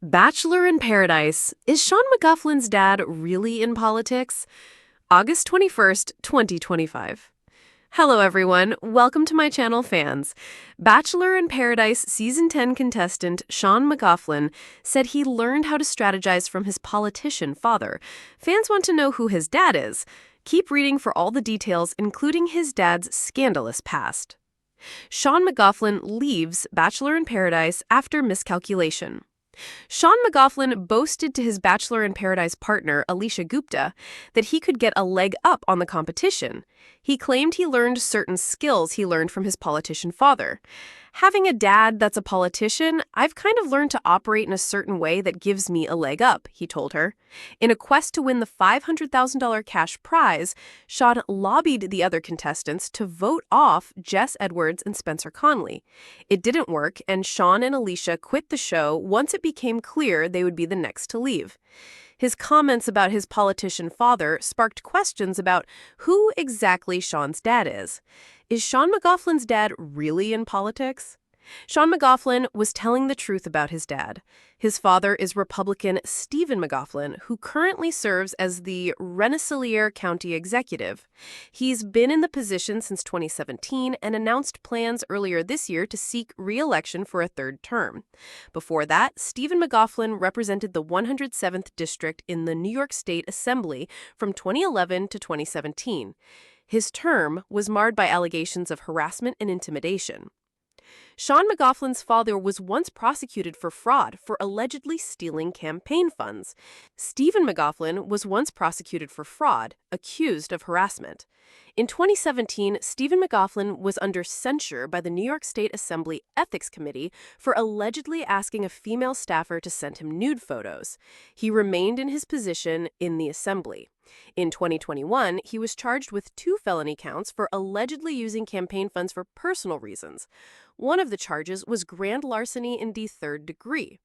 Bachelor in Paradise. Is Sean McGoughlin's dad really in politics? August 21st, 2025. Hello, everyone. Welcome to my channel, fans. Bachelor in Paradise Season 10 contestant Sean McGoughlin said he learned how to strategize from his politician father. Fans want to know who his dad is. Keep reading for all the details, including his dad's scandalous past. Sean McGoughlin leaves Bachelor in Paradise after miscalculation. Sean McGoughlin boasted to his Bachelor in Paradise partner, Alicia Gupta, that he could get a leg up on the competition. He claimed he learned certain skills he learned from his politician father. Having a dad that's a politician, I've kind of learned to operate in a certain way that gives me a leg up, he told her. In a quest to win the $500,000 cash prize, Sean lobbied the other contestants to vote off Jess Edwards and Spencer Conley. It didn't work, and Sean and Alicia quit the show once it became clear they would be the next to leave. His comments about his politician father sparked questions about who exactly Sean's dad is. Is Sean McGoughlin's dad really in politics? Sean McGoughlin was telling the truth about his dad. His father is Republican Stephen McGoughlin, who currently serves as the Rensselaer County Executive. He's been in the position since 2017 and announced plans earlier this year to seek re-election for a third term. Before that, Stephen McGoughlin represented the 107th District in the New York State Assembly from 2011 to 2017. His term was marred by allegations of harassment and intimidation. Sean McGoughlin's father was once prosecuted for fraud for allegedly stealing campaign funds. Stephen McGoughlin was once prosecuted for fraud, accused of harassment. In 2017, Stephen McGoughlin was under censure by the New York State Assembly Ethics Committee for allegedly asking a female staffer to send him nude photos. He remained in his position in the assembly. In 2021, he was charged with 2 felony counts for allegedly using campaign funds for personal reasons. One of the charges was grand larceny in the 3rd degree.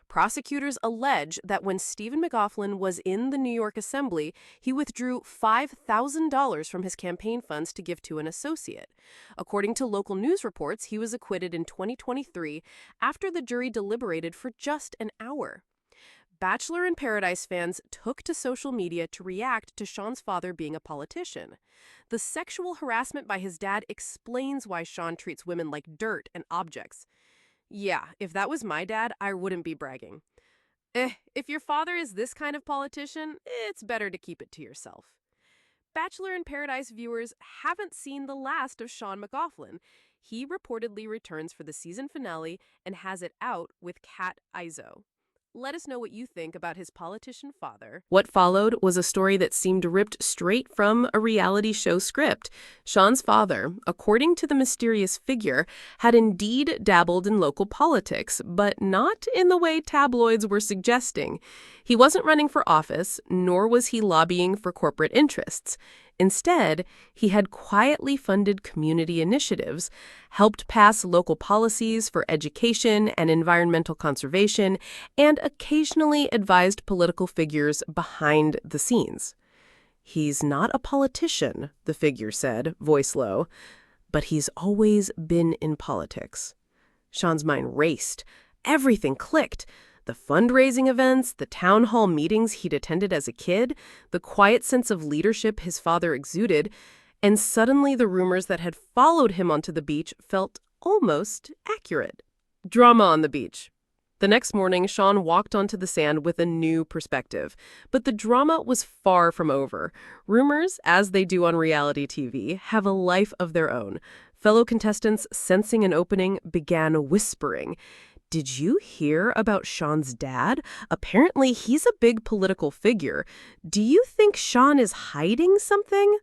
Prosecutors allege that when Stephen McGoughlin was in the New York Assembly, he withdrew $5,000 from his campaign funds to give to an associate. According to local news reports, he was acquitted in 2023 after the jury deliberated for just an hour. Bachelor in Paradise fans took to social media to react to Sean's father being a politician. The sexual harassment by his dad explains why Sean treats women like dirt and objects. Yeah, if that was my dad, I wouldn't be bragging. If your father is this kind of politician, it's better to keep it to yourself. Bachelor in Paradise viewers haven't seen the last of Sean McGoughlin. He reportedly returns for the season finale and has it out with Kat Izzo. Let us know what you think about his politician father. What followed was a story that seemed ripped straight from a reality show script. Sean's father, according to the mysterious figure, had indeed dabbled in local politics, but not in the way tabloids were suggesting. He wasn't running for office, nor was he lobbying for corporate interests. Instead, he had quietly funded community initiatives, helped pass local policies for education and environmental conservation, and occasionally advised political figures behind the scenes. He's not a politician, the figure said, voice low, but he's always been in politics. Sean's mind raced. Everything clicked. The fundraising events, the town hall meetings he'd attended as a kid, the quiet sense of leadership his father exuded, and suddenly the rumors that had followed him onto the beach felt almost accurate. Drama on the beach. The next morning, Sean walked onto the sand with a new perspective. But the drama was far from over. Rumors, as they do on reality TV, have a life of their own. Fellow contestants, sensing an opening, began whispering. Did you hear about Sean's dad? Apparently, he's a big political figure. Do you think Sean is hiding something?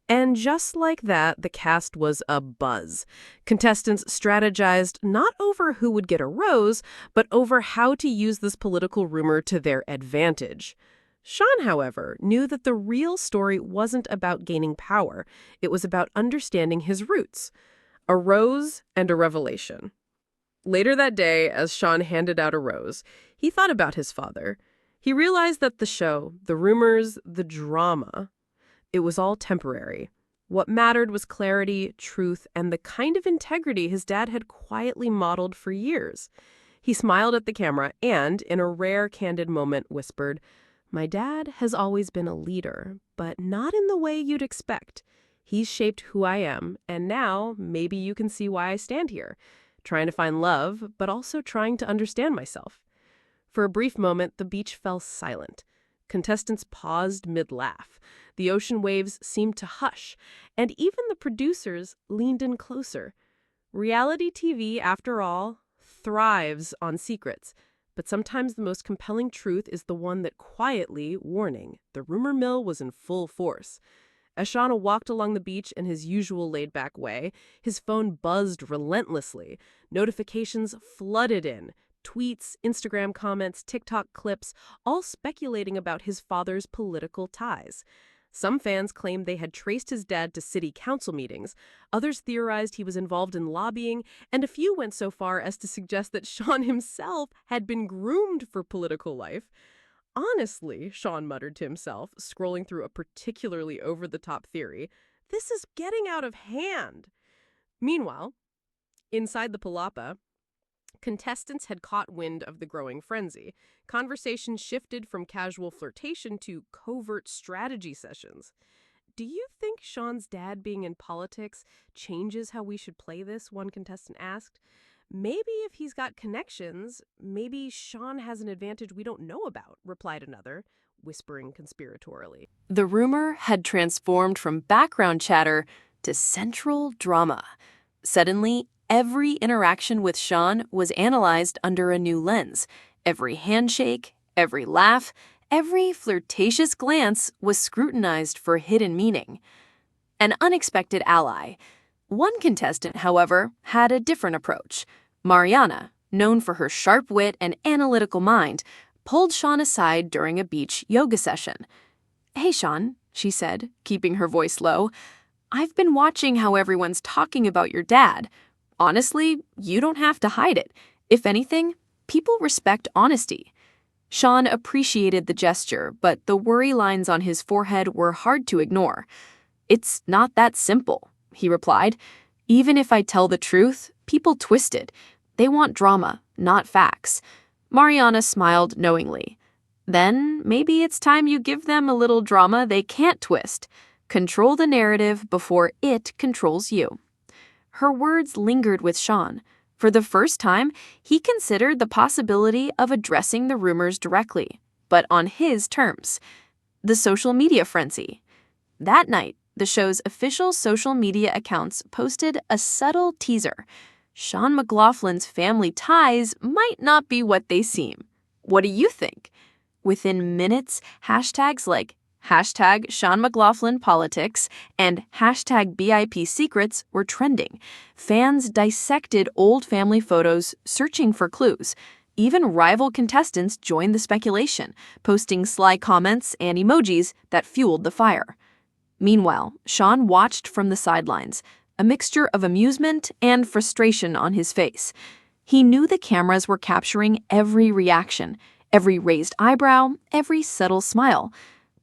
And just like that, the cast was abuzz. Contestants strategized not over who would get a rose, but over how to use this political rumor to their advantage. Sean, however, knew that the real story wasn't about gaining power. It was about understanding his roots. A rose and a revelation. Later that day, as Sean handed out a rose, he thought about his father. He realized that the show, the rumors, the drama, it was all temporary. What mattered was clarity, truth, and the kind of integrity his dad had quietly modeled for years. He smiled at the camera and, in a rare candid moment, whispered, "My dad has always been a leader, but not in the way you'd expect. He's shaped who I am, and now maybe you can see why I stand here, trying to find love, but also trying to understand myself." For a brief moment, the beach fell silent. Contestants paused mid-laugh. The ocean waves seemed to hush, and even the producers leaned in closer. Reality TV, after all, thrives on secrets, but sometimes the most compelling truth is the one that quietly, warning, the rumor mill was in full force. As Shauna walked along the beach in his usual laid-back way, his phone buzzed relentlessly. Notifications flooded in. Tweets, Instagram comments, TikTok clips, all speculating about his father's political ties. Some fans claimed they had traced his dad to city council meetings. Others theorized he was involved in lobbying, and a few went so far as to suggest that Sean himself had been groomed for political life. Honestly, Sean muttered to himself, scrolling through a particularly over-the-top theory, this is getting out of hand. Meanwhile, inside the palapa, contestants had caught wind of the growing frenzy. Conversation shifted from casual flirtation to covert strategy sessions. "Do you think Sean's dad being in politics changes how we should play this?" one contestant asked. "Maybe if he's got connections, maybe Sean has an advantage we don't know about," replied another, whispering conspiratorially. The rumor had transformed from background chatter to central drama. Suddenly, every interaction with Sean was analyzed under a new lens. Every handshake, every laugh, every flirtatious glance was scrutinized for hidden meaning. An unexpected ally. One contestant, however, had a different approach. Mariana, known for her sharp wit and analytical mind, pulled Sean aside during a beach yoga session. "Hey, Sean," she said, keeping her voice low, "I've been watching how everyone's talking about your dad. Honestly, you don't have to hide it. If anything, people respect honesty." Sean appreciated the gesture, but the worry lines on his forehead were hard to ignore. "It's not that simple," he replied. "Even if I tell the truth, people twist it. They want drama, not facts." Mariana smiled knowingly. "Then maybe it's time you give them a little drama they can't twist. Control the narrative before it controls you." Her words lingered with Sean. For the first time, he considered the possibility of addressing the rumors directly, but on his terms. The social media frenzy. That night, the show's official social media accounts posted a subtle teaser. Sean McLaughlin's family ties might not be what they seem. What do you think? Within minutes, hashtags like hashtag Sean McLaughlin Politics and hashtag BIP Secrets were trending. Fans dissected old family photos, searching for clues. Even rival contestants joined the speculation, posting sly comments and emojis that fueled the fire. Meanwhile, Sean watched from the sidelines, a mixture of amusement and frustration on his face. He knew the cameras were capturing every reaction, every raised eyebrow, every subtle smile.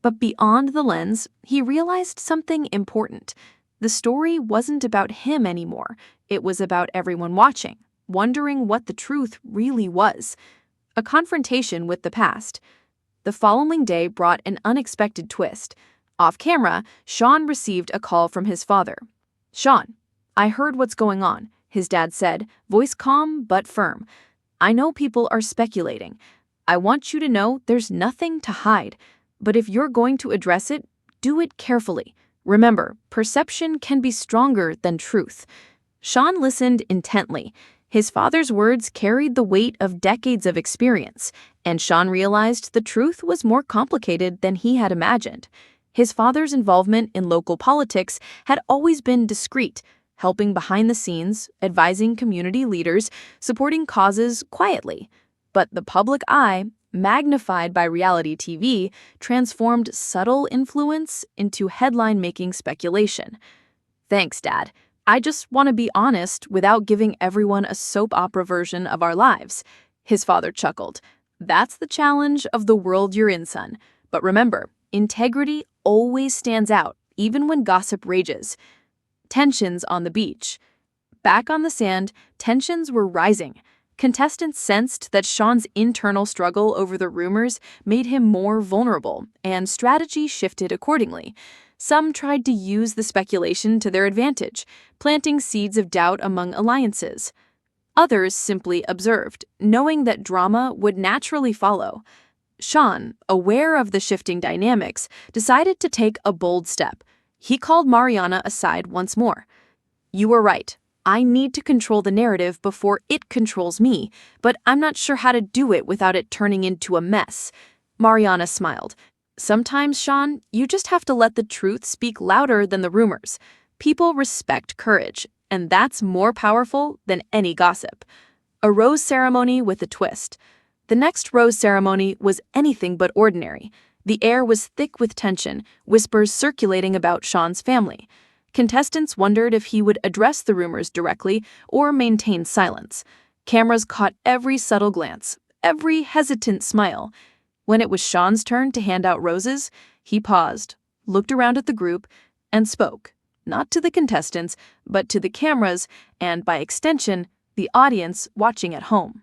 But beyond the lens, he realized something important. The story wasn't about him anymore. It was about everyone watching, wondering what the truth really was. A confrontation with the past. The following day brought an unexpected twist. Off camera, Sean received a call from his father. "Sean, I heard what's going on," his dad said, voice calm but firm. "I know people are speculating. I want you to know there's nothing to hide. But if you're going to address it, do it carefully. Remember, perception can be stronger than truth." Sean listened intently. His father's words carried the weight of decades of experience, and Sean realized the truth was more complicated than he had imagined. His father's involvement in local politics had always been discreet, helping behind the scenes, advising community leaders, supporting causes quietly. But the public eye, magnified by reality TV, transformed subtle influence into headline-making speculation. "Thanks, Dad. I just want to be honest without giving everyone a soap opera version of our lives," his father chuckled. "That's the challenge of the world you're in, son. But remember, integrity always stands out, even when gossip rages." Tensions on the beach. Back on the sand, tensions were rising. Contestants sensed that Sean's internal struggle over the rumors made him more vulnerable, and strategy shifted accordingly. Some tried to use the speculation to their advantage, planting seeds of doubt among alliances. Others simply observed, knowing that drama would naturally follow. Sean, aware of the shifting dynamics, decided to take a bold step. He called Mariana aside once more. "You were right. I need to control the narrative before it controls me, but I'm not sure how to do it without it turning into a mess." Mariana smiled. "Sometimes, Sean, you just have to let the truth speak louder than the rumors. People respect courage, and that's more powerful than any gossip." A rose ceremony with a twist. The next rose ceremony was anything but ordinary. The air was thick with tension, whispers circulating about Sean's family. Contestants wondered if he would address the rumors directly or maintain silence. Cameras caught every subtle glance, every hesitant smile. When it was Sean's turn to hand out roses, he paused, looked around at the group, and spoke, not to the contestants, but to the cameras and, by extension, the audience watching at home.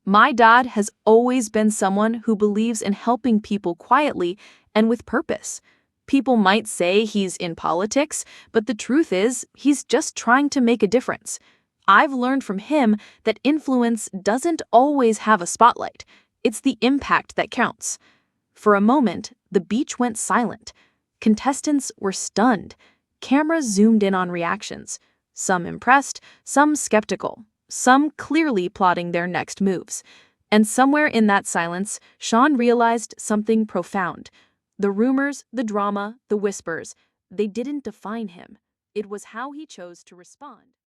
"My dad has always been someone who believes in helping people quietly and with purpose. People might say he's in politics, but the truth is he's just trying to make a difference. I've learned from him that influence doesn't always have a spotlight. It's the impact that counts." For a moment, the beach went silent. Contestants were stunned. Cameras zoomed in on reactions, some impressed, some skeptical, some clearly plotting their next moves. And somewhere in that silence, Sean realized something profound. The rumors, the drama, the whispers, they didn't define him. It was how he chose to respond.